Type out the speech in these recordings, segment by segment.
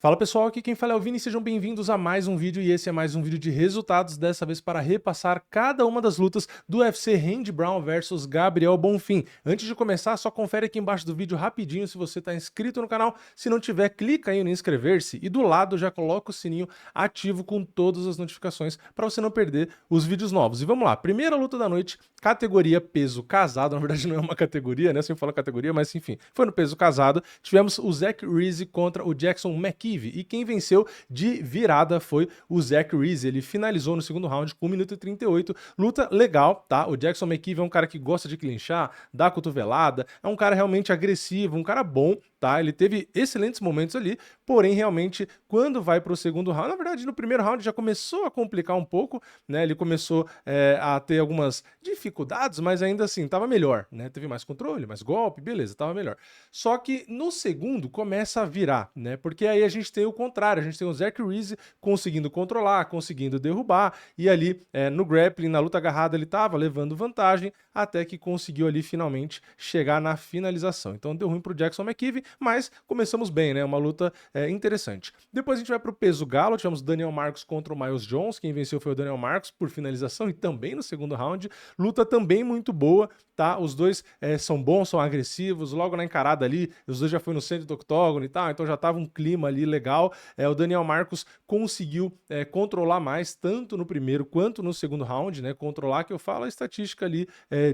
Fala pessoal, aqui quem fala é o Vini, sejam bem-vindos a mais um vídeo e esse é mais um vídeo de resultados, dessa vez para repassar cada uma das lutas do UFC Randy Brown versus Gabriel Bonfim. Antes de começar, só confere aqui embaixo do vídeo rapidinho se você está inscrito no canal, se não tiver, clica aí no inscrever-se e do lado já coloca o sininho ativo com todas as notificações para você não perder os vídeos novos. E vamos lá, primeira luta da noite, categoria peso casado, na verdade não é uma categoria, né, sempre falo categoria, mas enfim, foi no peso casado, tivemos o Zach Reese contra o Jackson McKee. E quem venceu de virada foi o Zach Reese. Ele finalizou no segundo round com 1 minuto e 38. Luta legal, tá? O Jackson McKee é um cara que gosta de clinchar, dá cotovelada, é um cara realmente agressivo, um cara bom, tá? Ele teve excelentes momentos ali, porém, realmente, quando vai para o segundo round, na verdade, no primeiro round já começou a complicar um pouco, né? Ele começou a ter algumas dificuldades, mas ainda assim, tava melhor, né? Teve mais controle, mais golpe, beleza, tava melhor. Só que no segundo começa a virar, né? Porque aí a gente tem o contrário, a gente tem o Zach Reese conseguindo controlar, conseguindo derrubar, e ali no grappling, na luta agarrada, ele estava levando vantagem, até que conseguiu ali finalmente chegar na finalização. Então deu ruim pro Jackson McKee, mas começamos bem, né? Uma luta interessante. Depois a gente vai pro peso galo, tivemos Daniel Marcos contra o Miles Jones, quem venceu foi o Daniel Marcos por finalização e também no segundo round, luta também muito boa, tá? Os dois são bons, são agressivos, logo na encarada ali, os dois já foi no centro do octógono e tal, então já tava um clima ali legal. O Daniel Marcos conseguiu controlar mais, tanto no primeiro quanto no segundo round, né? Controlar, que eu falo, a estatística ali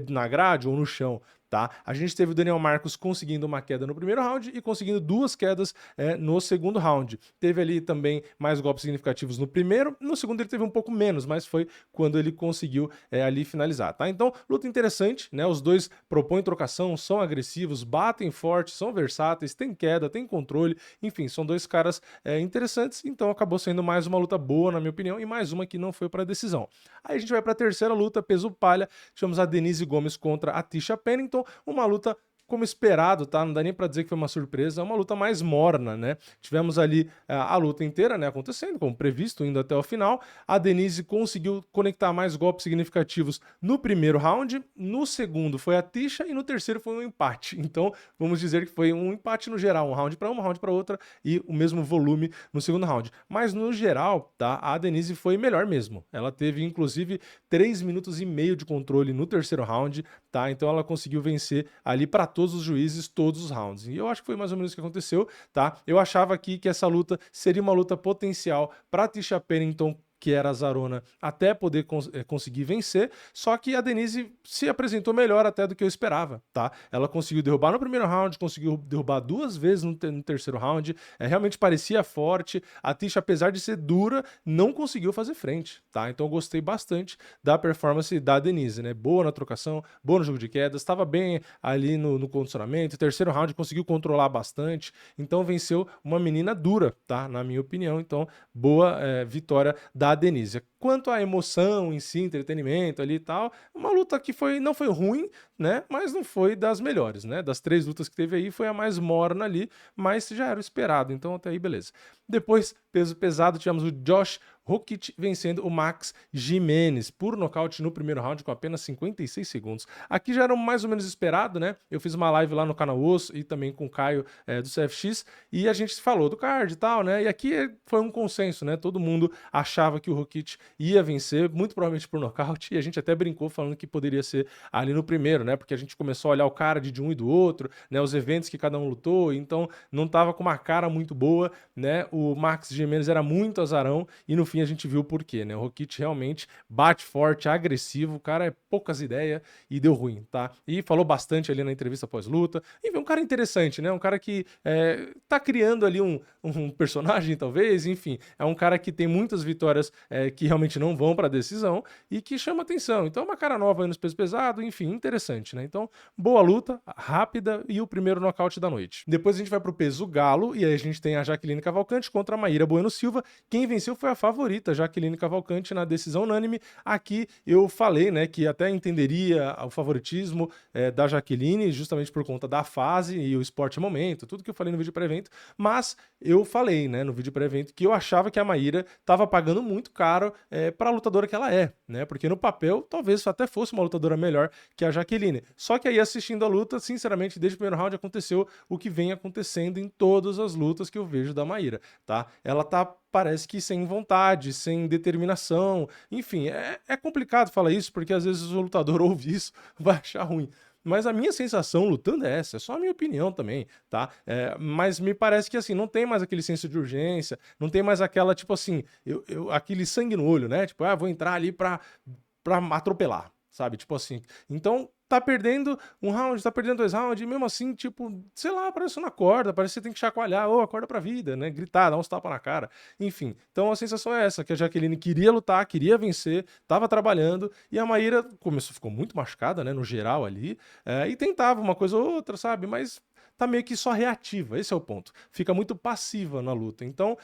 na grade ou no chão. Tá? A gente teve o Daniel Marcos conseguindo uma queda no primeiro round e conseguindo duas quedas no segundo round. Teve ali também mais golpes significativos no primeiro, no segundo ele teve um pouco menos, mas foi quando ele conseguiu ali finalizar. Tá? Então, luta interessante, né? Os dois propõem trocação, são agressivos, batem forte, são versáteis, tem queda, tem controle, enfim, são dois caras interessantes, então acabou sendo mais uma luta boa, na minha opinião, e mais uma que não foi para decisão. Aí a gente vai para a terceira luta, peso palha, tivemos a Denise Gomes contra a Tisha Pennington, uma luta como esperado, tá? Não dá nem para dizer que foi uma surpresa, é uma luta mais morna, né? Tivemos ali a luta inteira, né, acontecendo, como previsto, indo até o final. A Denise conseguiu conectar mais golpes significativos no primeiro round, no segundo foi a Tisha e no terceiro foi um empate. Então, vamos dizer que foi um empate no geral, um round para uma, um round para outra e o mesmo volume no segundo round. Mas no geral, tá? A Denise foi melhor mesmo. Ela teve inclusive 3 minutos e meio de controle no terceiro round, tá? Então ela conseguiu vencer ali para todos os juízes, todos os rounds. E eu acho que foi mais ou menos o que aconteceu, tá? Eu achava aqui que essa luta seria uma luta potencial para Tisha Pennington, que era a Zarona, até poder conseguir vencer, só que a Denise se apresentou melhor até do que eu esperava, tá? Ela conseguiu derrubar no primeiro round, conseguiu derrubar duas vezes no terceiro round, realmente parecia forte, a Tisha, apesar de ser dura, não conseguiu fazer frente, tá? Então eu gostei bastante da performance da Denise, né? Boa na trocação, boa no jogo de quedas, estava bem ali no condicionamento, terceiro round conseguiu controlar bastante, então venceu uma menina dura, tá? Na minha opinião, então boa vitória da Denise. Quanto à emoção em si, entretenimento ali e tal, uma luta que não foi ruim, né? Mas não foi das melhores, né? Das 3 lutas que teve aí, foi a mais morna ali, mas já era o esperado, então até aí beleza. Depois, peso pesado, tivemos o Josh Rockett vencendo o Max Gimenez por nocaute no primeiro round com apenas 56 segundos. Aqui já era mais ou menos esperado, né? Eu fiz uma live lá no canal Osso e também com o Caio do CFX e a gente falou do card e tal, né? E aqui foi um consenso, né? Todo mundo achava que o Rockett ia vencer, muito provavelmente por nocaute, e a gente até brincou falando que poderia ser ali no primeiro, né? Porque a gente começou a olhar o card de um e do outro, né? Os eventos que cada um lutou, então não tava com uma cara muito boa, né? O Max Gimenez era muito azarão e no fim a gente viu o porquê, né? O Rockett realmente bate forte, agressivo, o cara é poucas ideias e deu ruim, tá? E falou bastante ali na entrevista pós-luta. Enfim, um cara interessante, né? Um cara que tá criando ali um personagem, talvez, enfim. É um cara que tem muitas vitórias que realmente não vão pra decisão e que chama atenção. Então, uma cara nova aí nos pesos pesados, enfim, interessante, né? Então, boa luta, rápida e o primeiro nocaute da noite. Depois a gente vai pro peso galo e aí a gente tem a Jaqueline Cavalcante contra a Maíra Bueno Silva. Quem venceu foi a favorita, Jaqueline Cavalcante, na decisão unânime. Aqui eu falei, né, que até entenderia o favoritismo da Jaqueline, justamente por conta da fase e o esporte momento, tudo que eu falei no vídeo pré-evento, mas eu falei, né, no vídeo pré-evento que eu achava que a Maíra estava pagando muito caro para a lutadora que ela é, né? Porque no papel talvez até fosse uma lutadora melhor que a Jaqueline. Só que aí assistindo a luta, sinceramente, desde o primeiro round aconteceu o que vem acontecendo em todas as lutas que eu vejo da Maíra, tá? Ela tá, parece que sem vontade, sem determinação, enfim, é complicado falar isso porque às vezes o lutador ouve isso, vai achar ruim. Mas a minha sensação lutando é essa, é só a minha opinião também, tá? Mas me parece que assim, não tem mais aquele senso de urgência, não tem mais aquela, tipo assim, aquele sangue no olho, né? Tipo, vou entrar ali pra atropelar, sabe? Tipo assim. Então, tá perdendo um round, tá perdendo 2 rounds, e mesmo assim, tipo, sei lá, parece que não acorda, parece que você tem que chacoalhar, ou acorda pra vida, né? Gritar, dar uns tapas na cara. Enfim, então a sensação é essa, que a Jaqueline queria lutar, queria vencer, tava trabalhando, e a Maíra ficou muito machucada, né, no geral ali, e tentava uma coisa ou outra, sabe? Mas tá meio que só reativa, esse é o ponto. Fica muito passiva na luta. Então,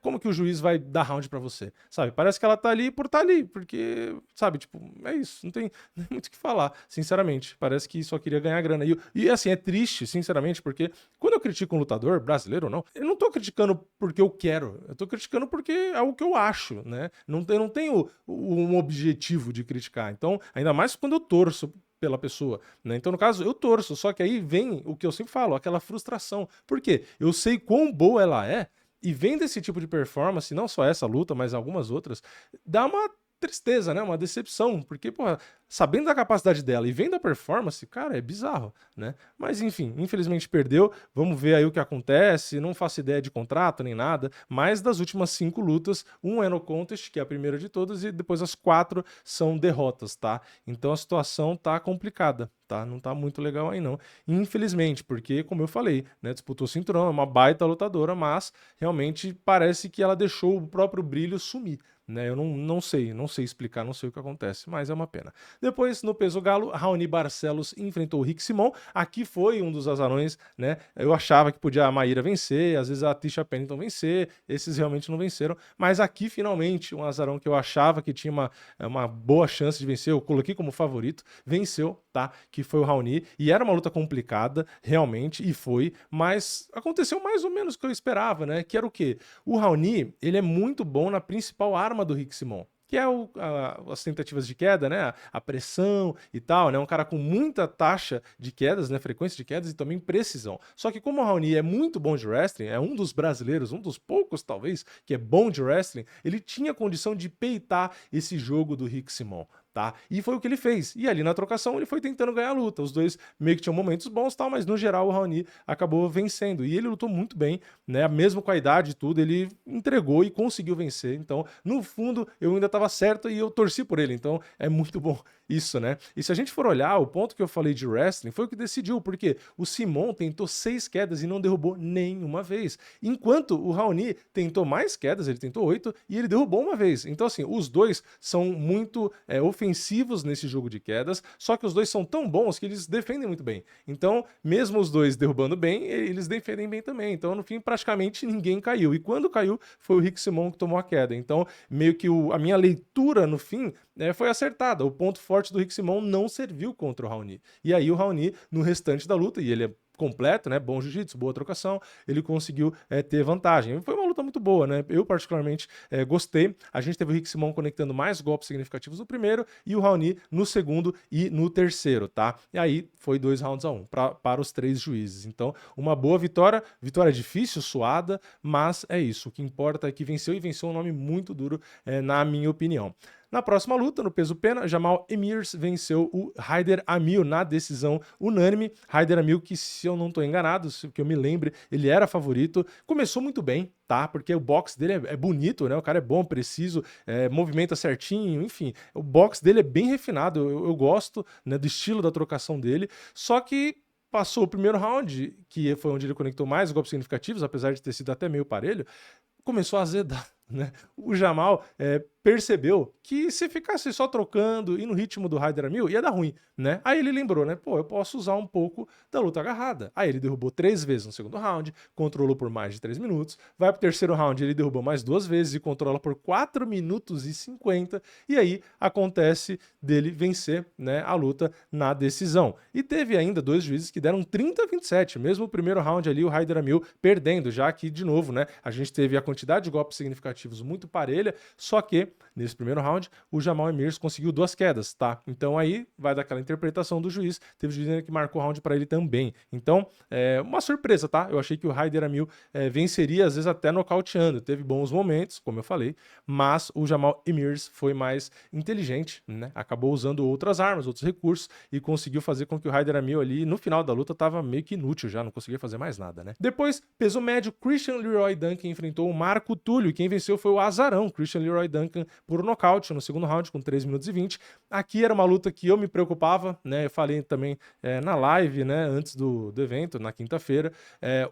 como que o juiz vai dar round pra você? Sabe? Parece que ela tá ali por tá ali, porque, sabe, tipo, é isso, não tem muito o que falar, sinceramente. Parece que só queria ganhar grana. E assim, é triste, sinceramente, porque quando eu critico um lutador, brasileiro ou não, eu não tô criticando porque eu quero, eu tô criticando porque é o que eu acho, né? Eu não tenho um objetivo de criticar. Então, ainda mais quando eu torço pela pessoa, né? Então, no caso, eu torço, só que aí vem o que eu sempre falo, aquela frustração. Por quê? Eu sei quão boa ela é, e vendo esse tipo de performance, não só essa luta, mas algumas outras, dá uma tristeza, né? Uma decepção, porque, pô, sabendo da capacidade dela e vendo a performance, cara, é bizarro, né? Mas enfim, infelizmente perdeu. Vamos ver aí o que acontece. Não faço ideia de contrato nem nada, mas das últimas 5 lutas, um é no contest, que é a primeira de todas, e depois as 4 são derrotas, tá? Então a situação tá complicada, tá? Não tá muito legal aí não. Infelizmente, porque, como eu falei, né, disputou o cinturão, é uma baita lutadora, mas realmente parece que ela deixou o próprio brilho sumir, né? Eu não sei explicar, não sei o que acontece, mas é uma pena. Depois, no peso galo, Raoni Barcelos enfrentou o Rick Simon. Aqui foi um dos azarões, né? Eu achava que podia a Maíra vencer, às vezes a Tisha Pennington vencer, esses realmente não venceram, mas aqui finalmente um azarão que eu achava que tinha uma boa chance de vencer, eu coloquei como favorito, venceu, tá? Que foi o Raoni, e era uma luta complicada, realmente, e foi, mas aconteceu mais ou menos o que eu esperava, né? Que era o quê? O Raoni, ele é muito bom na principal arma do Rick Simon, que é as tentativas de queda, né? A pressão e tal, né? Um cara com muita taxa de quedas, né? Frequência de quedas e também precisão. Só que como o Raoni é muito bom de wrestling, é um dos brasileiros, um dos poucos talvez, que é bom de wrestling, ele tinha condição de peitar esse jogo do Rick Simon, tá? E foi o que ele fez. E ali na trocação ele foi tentando ganhar a luta. Os dois meio que tinham momentos bons, tal, mas no geral o Raoni acabou vencendo. E ele lutou muito bem, né? Mesmo com a idade e tudo, ele entregou e conseguiu vencer. Então, no fundo, eu ainda estava certo e eu torci por ele. Então, é muito bom isso, né? E se a gente for olhar, o ponto que eu falei de wrestling foi o que decidiu, porque o Simon tentou 6 quedas e não derrubou nenhuma vez. Enquanto o Raoni tentou mais quedas, ele tentou 8 e ele derrubou uma vez. Então, assim, os dois são muito ofensivos nesse jogo de quedas, só que os dois são tão bons que eles defendem muito bem. Então, mesmo os dois derrubando bem, eles defendem bem também. Então, no fim, praticamente ninguém caiu. E quando caiu, foi o Rick Simon que tomou a queda. Então, meio que a minha leitura, no fim, foi acertada. O ponto forte do Rick Simon não serviu contra o Raoni. E aí o Raoni, no restante da luta, e ele é completo, né? Bom jiu-jitsu, boa trocação, ele conseguiu ter vantagem. Foi uma luta muito boa, né? Eu particularmente gostei. A gente teve o Rick Simon conectando mais golpes significativos no primeiro e o Raoni no segundo e no terceiro, tá? E aí foi 2-1 para os 3 juízes. Então, uma boa vitória difícil, suada, mas é isso. O que importa é que venceu e venceu um nome muito duro, na minha opinião. Na próxima luta, no peso pena, Jamal Emirs venceu o Haider Amil na decisão unânime. Haider Amil, que se eu não estou enganado, se que eu me lembre, ele era favorito. Começou muito bem, tá? Porque o boxe dele é bonito, né? O cara é bom, preciso, movimenta certinho, enfim. O boxe dele é bem refinado, eu gosto, né, do estilo da trocação dele. Só que passou o primeiro round, que foi onde ele conectou mais golpes significativos, apesar de ter sido até meio parelho, começou a azedar, né? O Jamal percebeu que se ficasse só trocando e no ritmo do Haider Amil ia dar ruim, né? Aí ele lembrou, né? Pô, eu posso usar um pouco da luta agarrada. Aí ele derrubou 3 vezes no segundo round, controlou por mais de 3 minutos. Vai pro terceiro round, ele derrubou mais 2 vezes e controla por 4 minutos e 50. E aí acontece dele vencer, né, a luta na decisão. E teve ainda 2 juízes que deram 30-27, mesmo o primeiro round ali, o Haider Amil perdendo, já que, de novo, né, a gente teve a quantidade de golpes significativos muito parelha, só que nesse primeiro round, o Jamal Emirs conseguiu 2 quedas, tá? Então aí vai daquela interpretação do juiz, teve juiz que marcou round para ele também. Então, uma surpresa, tá? Eu achei que o Haider Amil venceria, às vezes até nocauteando, teve bons momentos, como eu falei, mas o Jamal Emirs foi mais inteligente, né? Acabou usando outras armas, outros recursos e conseguiu fazer com que o Haider Amil ali, no final da luta, tava meio que inútil já, não conseguia fazer mais nada, né? Depois, peso médio, Christian Leroy Duncan enfrentou o Marco Túlio, e quem venceu foi o azarão, Christian Leroy Duncan, por nocaute no segundo round, com 3 minutos e 20. Aqui era uma luta que eu me preocupava, né? Eu falei também na live, né? Antes do evento, na quinta-feira.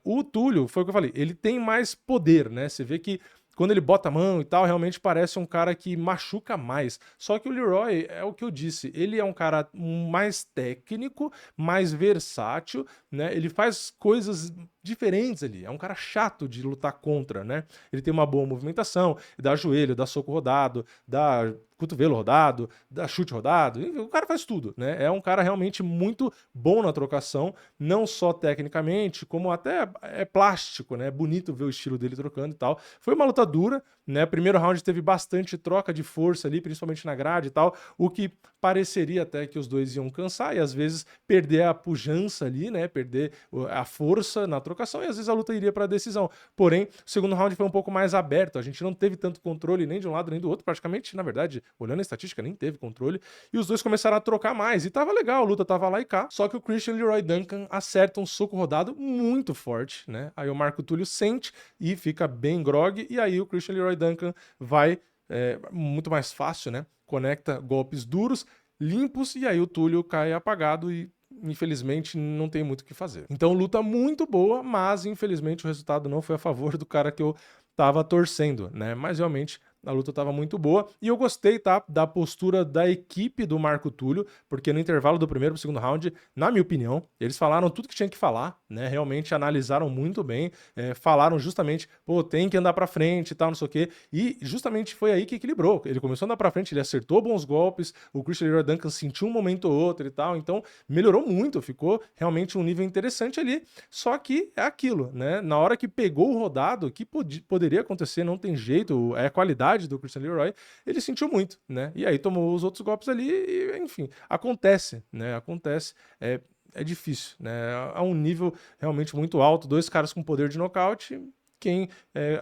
O Túlio, foi o que eu falei, ele tem mais poder, né? Você vê que quando ele bota a mão e tal, realmente parece um cara que machuca mais. Só que o Leroy, é o que eu disse, ele é um cara mais técnico, mais versátil, né? Ele faz coisas diferentes ali. É um cara chato de lutar contra, né? Ele tem uma boa movimentação, dá joelho, dá soco rodado, dá cotovelo rodado, dá chute rodado, o cara faz tudo, né? É um cara realmente muito bom na trocação, não só tecnicamente, como até é plástico, né? É bonito ver o estilo dele trocando e tal. Foi uma luta dura, né? Primeiro round teve bastante troca de força ali, principalmente na grade e tal, o que pareceria até que os dois iam cansar e às vezes perder a pujança ali, né? Perder a força na trocação e às vezes a luta iria para a decisão. Porém, o segundo round foi um pouco mais aberto, a gente não teve tanto controle nem de um lado nem do outro, praticamente, na verdade, olhando a estatística, nem teve controle, e os dois começaram a trocar mais, e tava legal, a luta tava lá e cá, só que o Christian Leroy Duncan acerta um soco rodado muito forte, né? Aí o Marco Túlio sente e fica bem grog, e aí o Christian Leroy Duncan vai muito mais fácil, né? Conecta golpes duros, limpos, e aí o Túlio cai apagado e infelizmente não tem muito o que fazer. Então luta muito boa, mas infelizmente o resultado não foi a favor do cara que eu tava torcendo, né? Mas realmente a luta estava muito boa e eu gostei, tá, da postura da equipe do Marco Túlio, porque no intervalo do primeiro pro segundo round, na minha opinião, eles falaram tudo que tinha que falar, né? Realmente analisaram muito bem, falaram justamente, pô, tem que andar pra frente e tal, não sei o quê. E justamente foi aí que equilibrou. Ele começou a andar pra frente, ele acertou bons golpes, o Christian Leroy Duncan sentiu um momento ou outro e tal, então melhorou muito, ficou realmente um nível interessante ali. Só que é aquilo, né? Na hora que pegou o rodado, que poderia acontecer, não tem jeito, é a qualidade do Christian Leroy, ele sentiu muito, né? E aí tomou os outros golpes ali e, enfim, acontece, né? Acontece, é difícil, né? A um nível realmente muito alto, dois caras com poder de nocaute, quem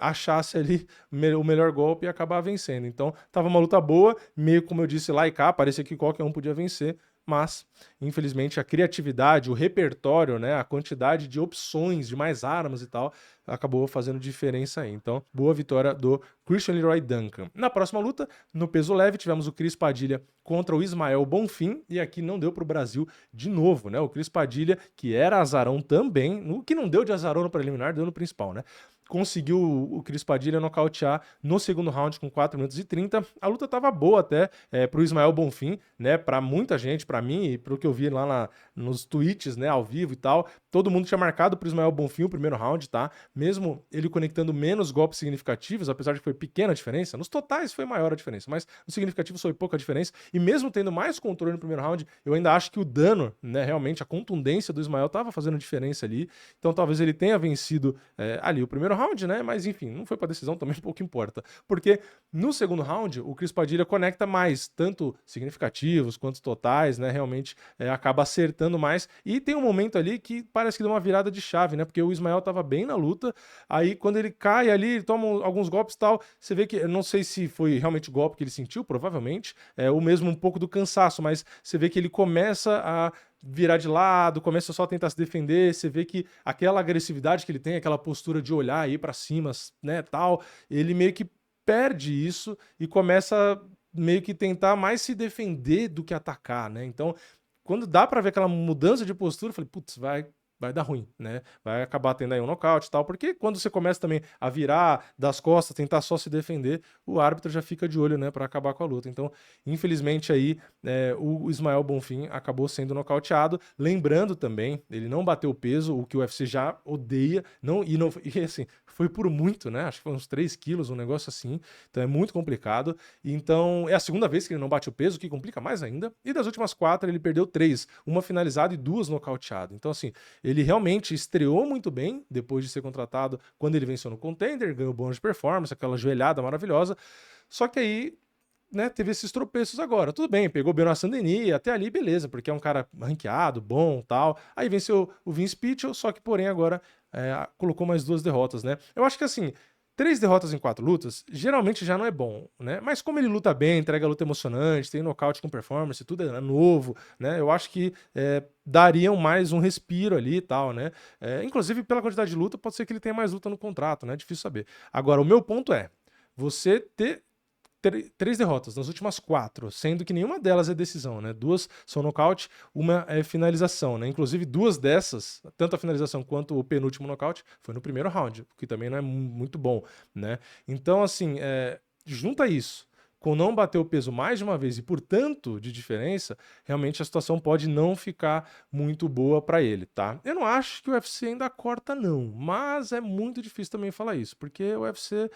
achasse ali o melhor golpe ia acabar vencendo. Então, tava uma luta boa, meio como eu disse lá e cá, parecia que qualquer um podia vencer, mas, infelizmente, a criatividade, o repertório, né, a quantidade de opções, de mais armas e tal, acabou fazendo diferença aí. Então, boa vitória do Christian Leroy Duncan. Na próxima luta, no peso leve, tivemos o Cris Padilha contra o Ismael Bonfim, e aqui não deu para o Brasil de novo, né? O Cris Padilha, que era azarão também, no que não deu de azarão no preliminar, deu no principal, né? Conseguiu o Cris Padilha nocautear no segundo round com 4 minutos e 30. A luta tava boa até pro Ismael Bonfim, né? Pra muita gente, pra mim e pro que eu vi lá nos tweets, né? Ao vivo e tal. Todo mundo tinha marcado pro Ismael Bonfim o primeiro round, tá? Mesmo ele conectando menos golpes significativos, apesar de que foi pequena a diferença, nos totais foi maior a diferença, mas no significativo foi pouca a diferença. E mesmo tendo mais controle no primeiro round, eu ainda acho que o dano, né? Realmente a contundência do Ismael tava fazendo diferença ali. Então talvez ele tenha vencido ali o primeiro round, né? Mas enfim, não foi pra decisão, também pouco importa. Porque no segundo round, o Cris Padilha conecta mais, tanto significativos quanto totais, né? Realmente acaba acertando mais. E tem um momento ali que parece que deu uma virada de chave, né? Porque o Ismael tava bem na luta, aí quando ele cai ali, ele toma alguns golpes e tal, você vê que, eu não sei se foi realmente o golpe que ele sentiu, provavelmente, ou mesmo um pouco do cansaço, mas você vê que ele começa a virar de lado, começa só a tentar se defender, você vê que aquela agressividade que ele tem, aquela postura de olhar aí pra cima, né, tal, ele meio que perde isso e começa meio que tentar mais se defender do que atacar, né? Então, quando dá pra ver aquela mudança de postura, eu falei, putz, vai dar ruim, né? Vai acabar tendo aí um nocaute e tal, porque quando você começa também a virar das costas, tentar só se defender, o árbitro já fica de olho, né, para acabar com a luta. Então, infelizmente aí, o Ismael Bonfim acabou sendo nocauteado. Lembrando também, ele não bateu o peso, o que o UFC já odeia, e assim, foi por muito, né? Acho que foi uns 3 quilos, um negócio assim. Então é muito complicado. Então, é a segunda vez que ele não bate o peso, o que complica mais ainda. E das últimas 4, ele perdeu 3, uma finalizada e 2 nocauteadas. Então, assim, ele realmente estreou muito bem depois de ser contratado quando ele venceu no Contender, ganhou bônus de performance, aquela joelhada maravilhosa. Só que aí né, teve esses tropeços agora. Tudo bem, pegou o Benoit Saint-Denis, até ali beleza, porque é um cara ranqueado, bom, tal. Aí venceu o Vince Pichel, só que porém agora colocou mais 2 derrotas, né? Eu acho que assim, 3 derrotas em 4 lutas, geralmente já não é bom, né? Mas como ele luta bem, entrega luta emocionante, tem nocaute com performance, tudo é novo, né? Eu acho que dariam mais um respiro ali e tal, né? Inclusive, pela quantidade de luta, pode ser que ele tenha mais luta no contrato, né? Difícil saber. Agora, o meu ponto é, você ter 3 derrotas nas últimas 4, sendo que nenhuma delas é decisão, né? 2 são nocaute, uma é finalização, né? Inclusive, 2 dessas, tanto a finalização quanto o penúltimo nocaute, foi no primeiro round, o que também não é muito bom, né? Então, assim, junta isso com não bater o peso mais de uma vez e por tanto de diferença, realmente a situação pode não ficar muito boa para ele, tá? Eu não acho que o UFC ainda corta não, mas é muito difícil também falar isso, porque o UFC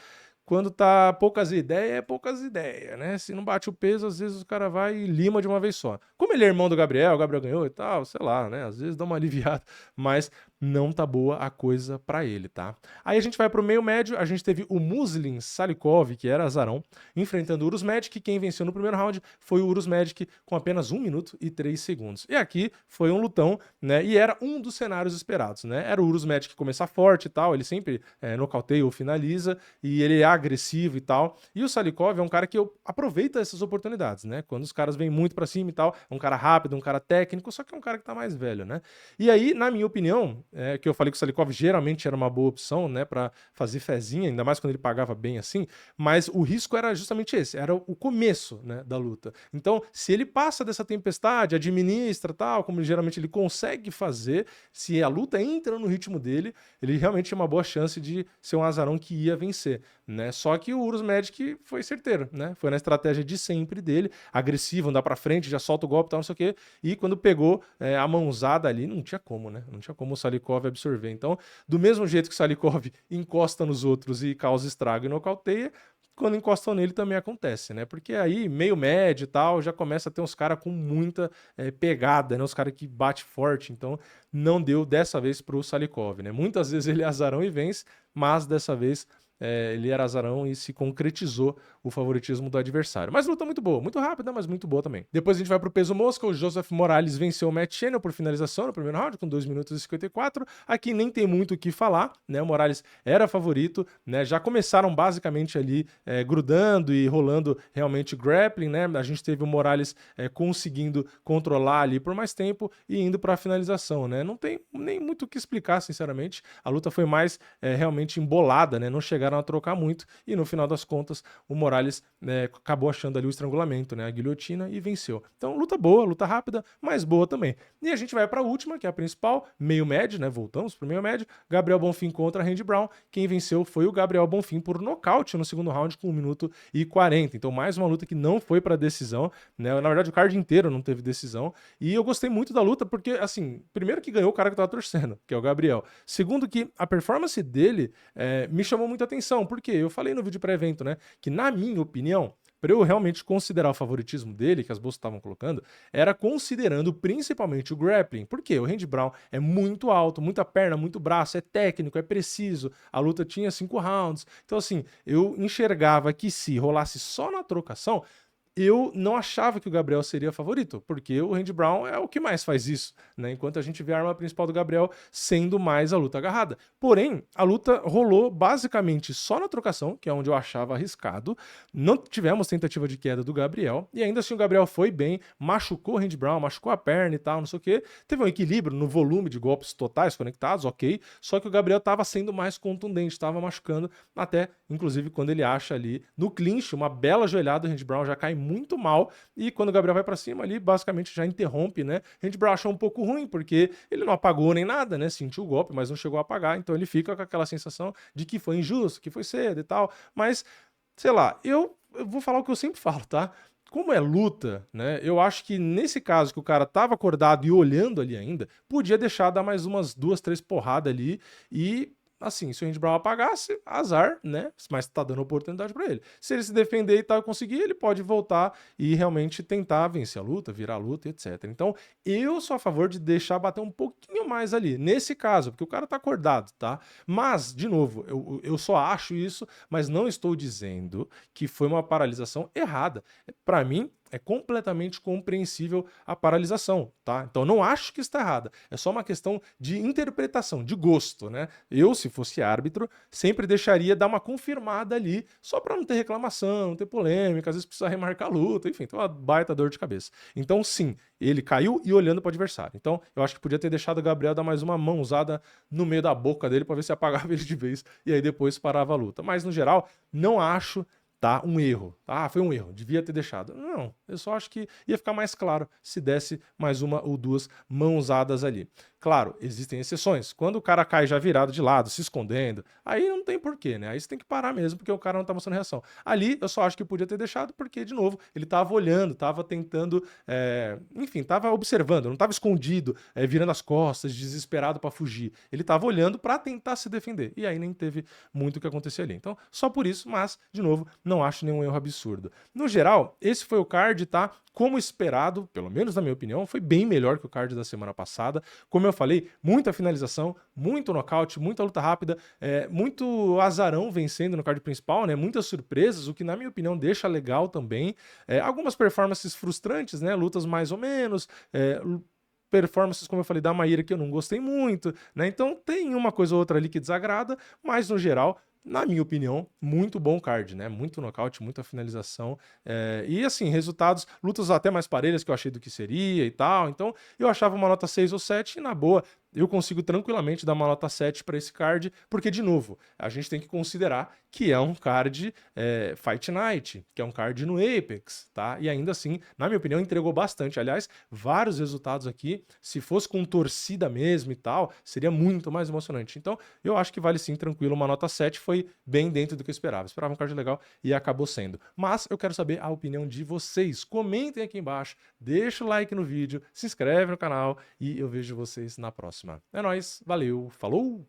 quando tá poucas ideias, é poucas ideias, né? Se não bate o peso, às vezes o cara vai e lima de uma vez só. Como ele é irmão do Gabriel, o Gabriel ganhou e tal, sei lá, né? Às vezes dá uma aliviada, mas não tá boa a coisa pra ele, tá? Aí a gente vai pro meio médio, a gente teve o Muslin Salikov, que era azarão, enfrentando o Urus Medic. Quem venceu no primeiro round foi o Urus Medic com apenas 1 minuto e 3 segundos. E aqui foi um lutão, né? E era um dos cenários esperados, né? Era o Urus Medic começar forte e tal, ele sempre nocauteia ou finaliza, e ele é agressivo e tal. E o Salikov é um cara que aproveita essas oportunidades, né? Quando os caras vêm muito pra cima e tal, é um cara rápido, um cara técnico, só que é um cara que tá mais velho, né? E aí, na minha opinião, que eu falei que o Salikov geralmente era uma boa opção, né, para fazer fezinha, ainda mais quando ele pagava bem assim, mas o risco era justamente esse, era o começo, né, da luta. Então, se ele passa dessa tempestade, administra tal, como geralmente ele consegue fazer, se a luta entra no ritmo dele, ele realmente tinha uma boa chance de ser um azarão que ia vencer, né? Só que o Urus Medic foi certeiro, né? Foi na estratégia de sempre dele, agressivo, andar para frente, já solta o golpe, tal, não sei o quê, e quando pegou a mãozada ali, não tinha como, né? Não tinha como o Salikov absorver. Então, do mesmo jeito que o Salikov encosta nos outros e causa estrago e nocauteia, quando encostam nele também acontece, né? Porque aí, meio médio e tal, já começa a ter uns caras com muita pegada, né? Os caras que bate forte. Então, não deu dessa vez pro Salikov, né? Muitas vezes ele é azarão e vence, mas dessa vez ele era azarão e se concretizou o favoritismo do adversário. Mas luta muito boa, muito rápida, mas muito boa também. Depois a gente vai pro peso mosca, o Joseph Morales venceu o Matt Channel por finalização no primeiro round, com 2 minutos e 54. Aqui nem tem muito o que falar, né? O Morales era favorito, né? Já começaram basicamente ali grudando e rolando realmente grappling, né? A gente teve o Morales conseguindo controlar ali por mais tempo e indo para a finalização, né? Não tem nem muito o que explicar, sinceramente. A luta foi mais realmente embolada, né? Não chegaram a trocar muito e no final das contas o Morales acabou achando ali o estrangulamento, né? A guilhotina e venceu. Então luta boa, luta rápida, mas boa também. E a gente vai para a última, que é a principal, meio médio, né? Voltamos pro meio médio. Gabriel Bonfim contra Randy Brown. Quem venceu foi o Gabriel Bonfim por nocaute no segundo round com 1 minuto e 40. Então mais uma luta que não foi para decisão, né? Na verdade o card inteiro não teve decisão. E eu gostei muito da luta porque, assim, primeiro que ganhou o cara que eu tava torcendo, que é o Gabriel. Segundo que a performance dele me chamou muita atenção, porque eu falei no vídeo pré-evento, né, que na minha opinião, para eu realmente considerar o favoritismo dele, que as bolsas estavam colocando, era considerando principalmente o grappling. Porque o Randy Brown é muito alto, muita perna, muito braço, é técnico, é preciso. A luta tinha 5 rounds. Então, assim, eu enxergava que se rolasse só na trocação, eu não achava que o Gabriel seria favorito, porque o Randy Brown é o que mais faz isso, né? Enquanto a gente vê a arma principal do Gabriel sendo mais a luta agarrada. Porém, a luta rolou basicamente só na trocação, que é onde eu achava arriscado. Não tivemos tentativa de queda do Gabriel, e ainda assim o Gabriel foi bem, machucou o Randy Brown, machucou a perna e tal, não sei o quê. Teve um equilíbrio no volume de golpes totais conectados, ok, só que o Gabriel estava sendo mais contundente, estava machucando, até, inclusive, quando ele acha ali no clinch, uma bela joelhada, o Randy Brown já cai muito mal, e quando o Gabriel vai pra cima ali, basicamente já interrompe, né? Randy Brown achou um pouco ruim, porque ele não apagou nem nada, né? Sentiu o golpe, mas não chegou a apagar, então ele fica com aquela sensação de que foi injusto, que foi cedo e tal, mas, sei lá, eu vou falar o que eu sempre falo, tá? Como é luta, né? Eu acho que nesse caso que o cara tava acordado e olhando ali ainda, podia deixar dar mais umas 2, 3 porradas ali e assim, se o Randy Brown apagasse, azar, né? Mas tá dando oportunidade pra ele. Se ele se defender e tal, conseguir, ele pode voltar e realmente tentar vencer a luta, virar a luta, etc. Então, eu sou a favor de deixar bater um pouquinho mais ali, nesse caso, porque o cara tá acordado, tá? Mas, de novo, eu só acho isso, mas não estou dizendo que foi uma paralisação errada. Pra mim, é completamente compreensível a paralisação, tá? Então não acho que está errada. É só uma questão de interpretação, de gosto, né? Eu, se fosse árbitro, sempre deixaria dar uma confirmada ali, só para não ter reclamação, não ter polêmica, às vezes precisa remarcar a luta, enfim, tem uma baita dor de cabeça. Então, sim, ele caiu e olhando para o adversário. Então, eu acho que podia ter deixado o Gabriel dar mais uma mãozada no meio da boca dele para ver se apagava ele de vez e aí depois parava a luta. Mas, no geral, não acho, tá, um erro. Ah, foi um erro, devia ter deixado. Não, eu só acho que ia ficar mais claro se desse mais uma ou duas mãozadas ali. Claro, existem exceções. Quando o cara cai já virado de lado, se escondendo, aí não tem porquê, né? Aí você tem que parar mesmo, porque o cara não tá mostrando reação. Ali, eu só acho que podia ter deixado, porque, de novo, ele tava olhando, tava tentando, enfim, tava observando, não tava escondido, virando as costas, desesperado para fugir. Ele tava olhando para tentar se defender. E aí nem teve muito o que acontecer ali. Então, só por isso, mas, de novo, não acho nenhum erro absurdo. No geral, esse foi o card, tá? Como esperado, pelo menos na minha opinião, foi bem melhor que o card da semana passada. Como eu falei, muita finalização, muito nocaute, muita luta rápida, muito azarão vencendo no card principal, né? Muitas surpresas, o que na minha opinião deixa legal também. Algumas performances frustrantes, né? Lutas mais ou menos, performances, como eu falei, da Maíra que eu não gostei muito, né? Então tem uma coisa ou outra ali que desagrada, mas no geral, na minha opinião, muito bom card, né? Muito nocaute, muita finalização. E assim, resultados, lutas até mais parelhas que eu achei do que seria e tal. Então, eu achava uma nota 6 ou 7 e na boa, eu consigo tranquilamente dar uma nota 7 para esse card, porque, de novo, a gente tem que considerar que é um card Fight Night, que é um card no Apex, tá? E ainda assim, na minha opinião, entregou bastante. Aliás, vários resultados aqui, se fosse com torcida mesmo e tal, seria muito mais emocionante. Então, eu acho que vale sim, tranquilo, uma nota 7, foi bem dentro do que eu esperava. Esperava um card legal e acabou sendo. Mas eu quero saber a opinião de vocês. Comentem aqui embaixo, deixa o like no vídeo, se inscreve no canal e eu vejo vocês na próxima. É nóis, valeu, falou!